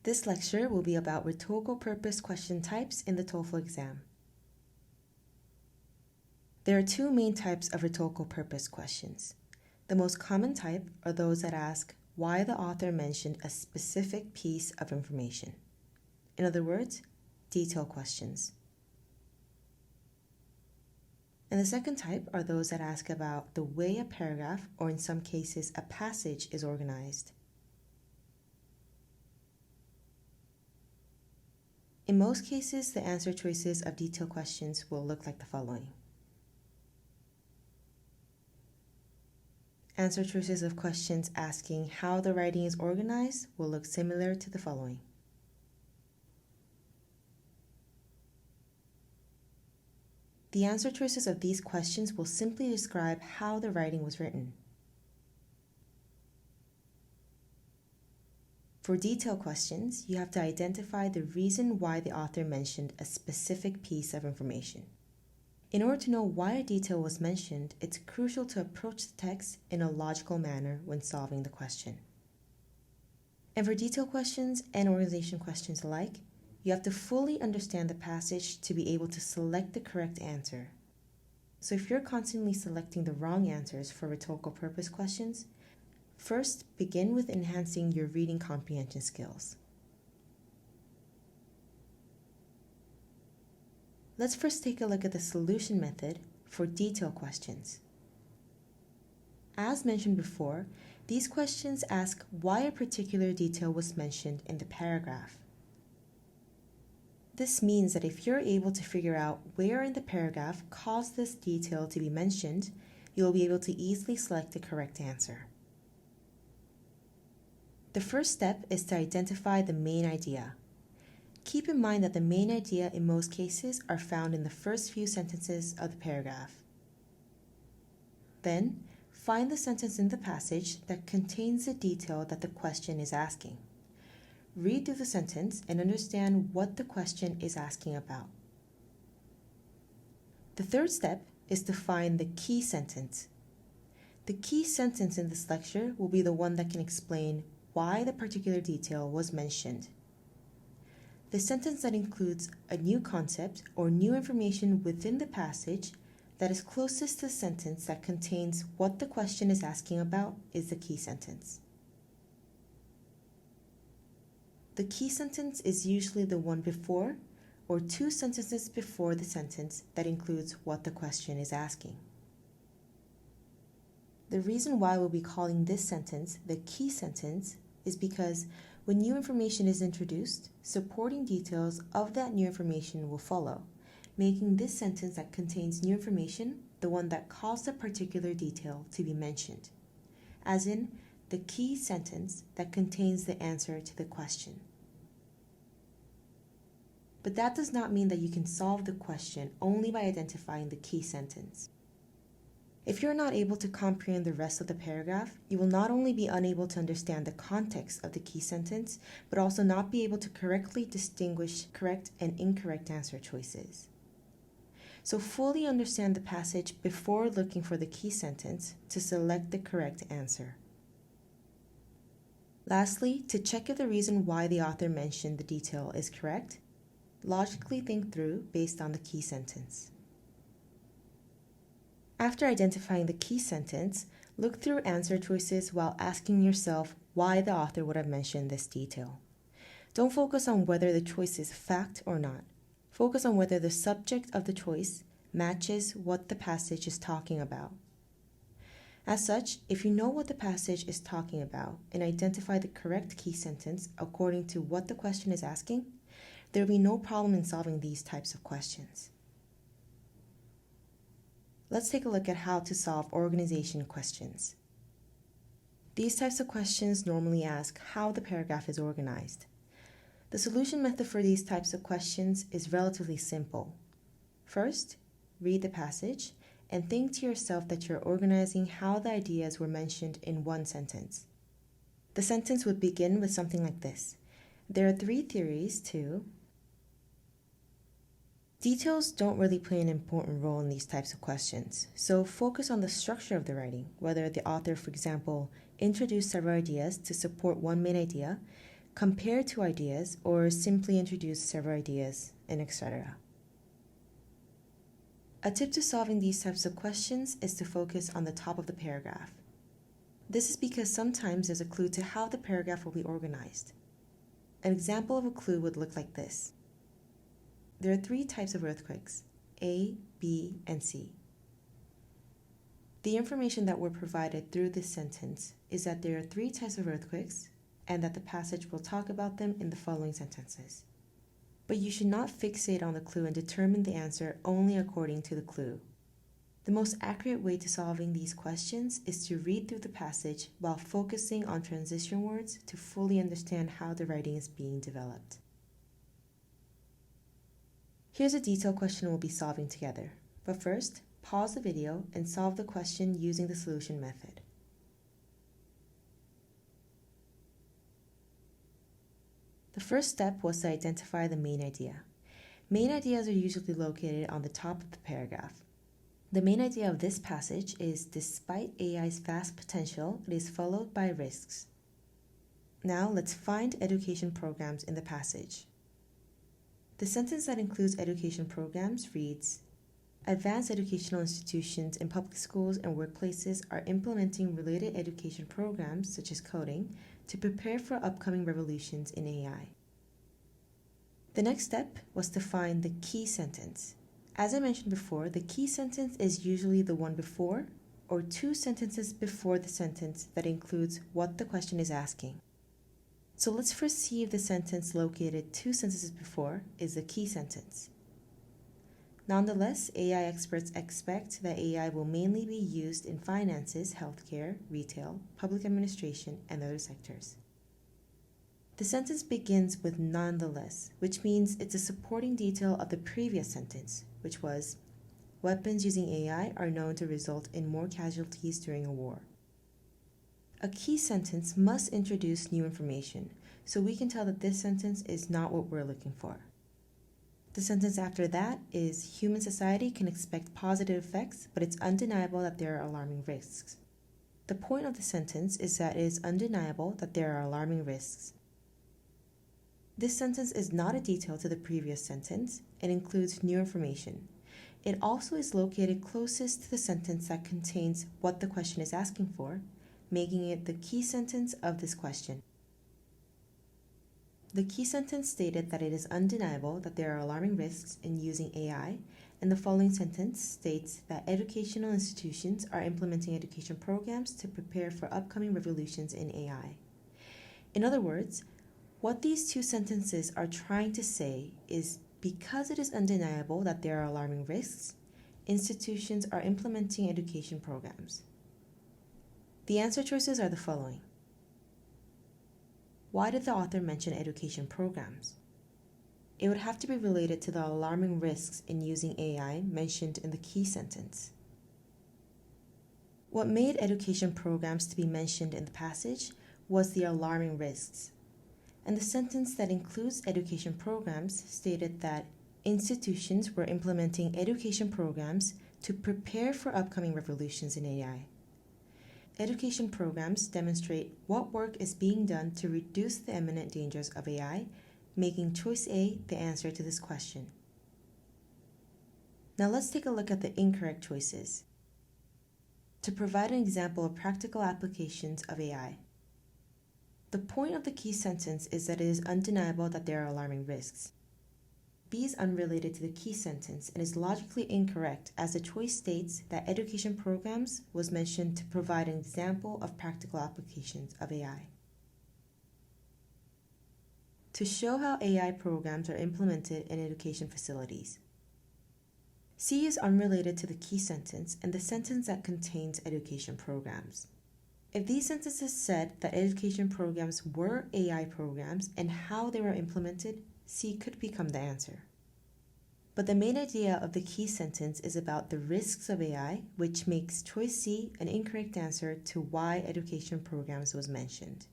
This lecture will be about rhetorical purpose question types in the TOEFL exam. There are two main types of rhetorical purpose questions. The most common type are those that ask why the author mentioned a specific piece of information. In other words, detail questions. And the second type are those that ask about the way a paragraph, or in some cases a passage, is organized. In most cases, the answer choices of detail questions will look like the following. Answer choices of questions asking how the writing is organized will look similar to the following. The answer choices of these questions will simply describe how the writing was written. For detail questions, you have to identify the reason why the author mentioned a specific piece of information. In order to know why a detail was mentioned, it's crucial to approach the text in a logical manner when solving the question. And for detail questions and organization questions alike, you have to fully understand the passage to be able to select the correct answer. So if you're constantly selecting the wrong answers for rhetorical purpose questions, first begin with enhancing your reading comprehension skills. Let's first take a look at the solution method for detail questions. As mentioned before, these questions ask why a particular detail was mentioned in the paragraph. This means that if you're able to figure out where in the paragraph caused this detail to be mentioned, you'll be able to easily select the correct answer. The first step is to identify the main idea. Keep in mind that the main idea in most cases are found in the first few sentences of the paragraph. Then, find the sentence in the passage that contains the detail that the question is asking. Read through the sentence and understand what the question is asking about. The third step is to find the key sentence. The key sentence in this lecture will be the one that can explain why the particular detail was mentioned. The sentence that includes a new concept or new information within the passage that is closest to the sentence that contains what the question is asking about is the key sentence. The key sentence is usually the one before or two sentences before the sentence that includes what the question is asking. The reason why we'll be calling this sentence the key sentence is because when new information is introduced, supporting details of that new information will follow, making this sentence that contains new information the one that caused a particular detail to be mentioned, as in the key sentence that contains the answer to the question. But that does not mean that you can solve the question only by identifying the key sentence. If you're not able to comprehend the rest of the paragraph, you will not only be unable to understand the context of the key sentence, but also not be able to correctly distinguish correct and incorrect answer choices. So fully understand the passage before looking for the key sentence to select the correct answer. Lastly, to check if the reason why the author mentioned the detail is correct, logically think through based on the key sentence. After identifying the key sentence, look through answer choices while asking yourself why the author would have mentioned this detail. Don't focus on whether the choice is fact or not. Focus on whether the subject of the choice matches what the passage is talking about. As such, if you know what the passage is talking about and identify the correct key sentence according to what the question is asking, there will be no problem in solving these types of questions. Let's take a look at how to solve organization questions. These types of questions normally ask how the paragraph is organized. The solution method for these types of questions is relatively simple. First, read the passage and think to yourself that you're organizing how the ideas were mentioned in one sentence. The sentence would begin with something like this. There are three theories to... Details don't really play an important role in these types of questions, so focus on the structure of the writing, whether the author, for example, introduced several ideas to support one main idea, compare two ideas, or simply introduce several ideas, and etc. A tip to solving these types of questions is to focus on the top of the paragraph. This is because sometimes there's a clue to how the paragraph will be organized. An example of a clue would look like this. There are 3 types of earthquakes, A, B, and C. The information that we're provided through this sentence is that there are 3 types of earthquakes and that the passage will talk about them in the following sentences. But you should not fixate on the clue and determine the answer only according to the clue. The most accurate way to solving these questions is to read through the passage while focusing on transition words to fully understand how the writing is being developed. Here's a detailed question we'll be solving together. But first, pause the video and solve the question using the solution method. The first step was to identify the main idea. Main ideas are usually located on the top of the paragraph. The main idea of this passage is, despite AI's vast potential, it is followed by risks. Now let's find education programs in the passage. The sentence that includes education programs reads, advanced educational institutions in public schools and workplaces are implementing related education programs, such as coding, to prepare for upcoming revolutions in AI. The next step was to find the key sentence. As I mentioned before, the key sentence is usually the one before or 2 sentences before the sentence that includes what the question is asking. So let's first see if the sentence located 2 sentences before is the key sentence. Nonetheless, AI experts expect that AI will mainly be used in finances, healthcare, retail, public administration, and other sectors. The sentence begins with nonetheless, which means it's a supporting detail of the previous sentence, which was, weapons using AI are known to result in more casualties during a war. A key sentence must introduce new information, so we can tell that this sentence is not what we're looking for. The sentence after that is, human society can expect positive effects, but it's undeniable that there are alarming risks. The point of the sentence is that it is undeniable that there are alarming risks. This sentence is not a detail to the previous sentence. It includes new information. It also is located closest to the sentence that contains what the question is asking for, making it the key sentence of this question. The key sentence stated that it is undeniable that there are alarming risks in using AI, and the following sentence states that educational institutions are implementing education programs to prepare for upcoming revolutions in AI. In other words, what these 2 sentences are trying to say is, because it is undeniable that there are alarming risks, institutions are implementing education programs. The answer choices are the following. Why did the author mention education programs? It would have to be related to the alarming risks in using AI mentioned in the key sentence. What made education programs to be mentioned in the passage was the alarming risks. And the sentence that includes education programs stated that institutions were implementing education programs to prepare for upcoming revolutions in AI. Education programs demonstrate what work is being done to reduce the imminent dangers of AI, making choice A the answer to this question. Now let's take a look at the incorrect choices. To provide an example of practical applications of AI. The point of the key sentence is that it is undeniable that there are alarming risks. B is unrelated to the key sentence and is logically incorrect, as the choice states that education programs was mentioned to provide an example of practical applications of AI. To show how AI programs are implemented in education facilities. C is unrelated to the key sentence and the sentence that contains education programs. If these sentences said that education programs were AI programs and how they were implemented, C could become the answer. But the main idea of the key sentence is about the risks of AI, which makes choice C an incorrect answer to why education programs was mentioned.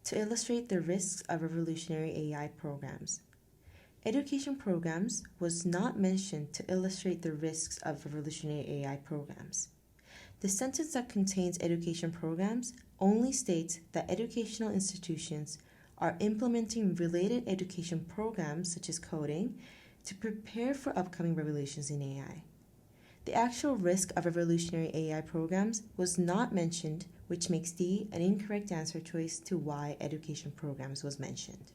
To illustrate the risks of revolutionary AI programs. Education programs was not mentioned to illustrate the risks of revolutionary AI programs. The sentence that contains education programs only states that educational institutions are implementing related education programs such as coding to prepare for upcoming revolutions in AI. The actual risk of revolutionary AI programs was not mentioned, which makes D an incorrect answer choice to why education programs was mentioned.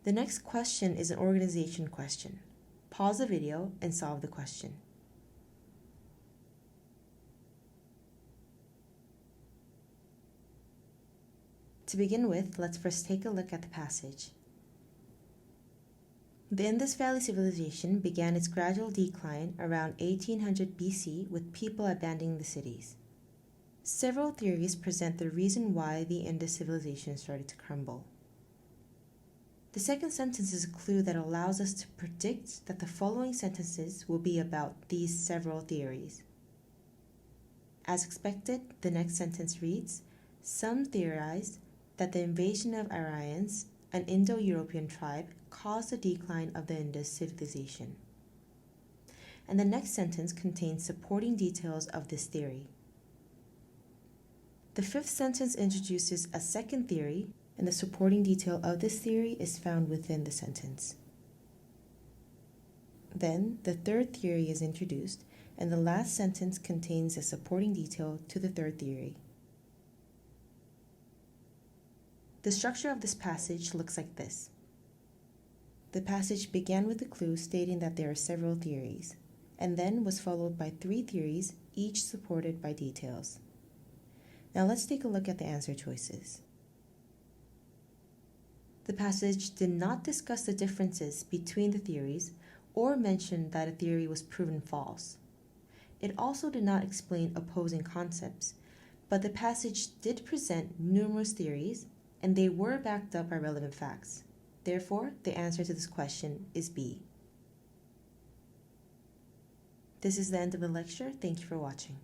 The next question is an organization question. Pause the video and solve the question. To begin with, let's first take a look at the passage. The Indus Valley Civilization began its gradual decline around 1800 BC with people abandoning the cities. Several theories present the reason why the Indus civilization started to crumble. The second sentence is a clue that allows us to predict that the following sentences will be about these several theories. As expected, the next sentence reads, "Some theorize that the invasion of Aryans, an Indo-European tribe, caused the decline of the Indus civilization." And the next sentence contains supporting details of this theory. The fifth sentence introduces a second theory, and the supporting detail of this theory is found within the sentence. Then, the third theory is introduced, and the last sentence contains a supporting detail to the third theory. The structure of this passage looks like this. The passage began with a clue stating that there are several theories, and then was followed by 3 theories, each supported by details. Now let's take a look at the answer choices. The passage did not discuss the differences between the theories or mention that a theory was proven false. It also did not explain opposing concepts, but the passage did present numerous theories, and they were backed up by relevant facts. Therefore, the answer to this question is B. This is the end of the lecture. Thank you for watching.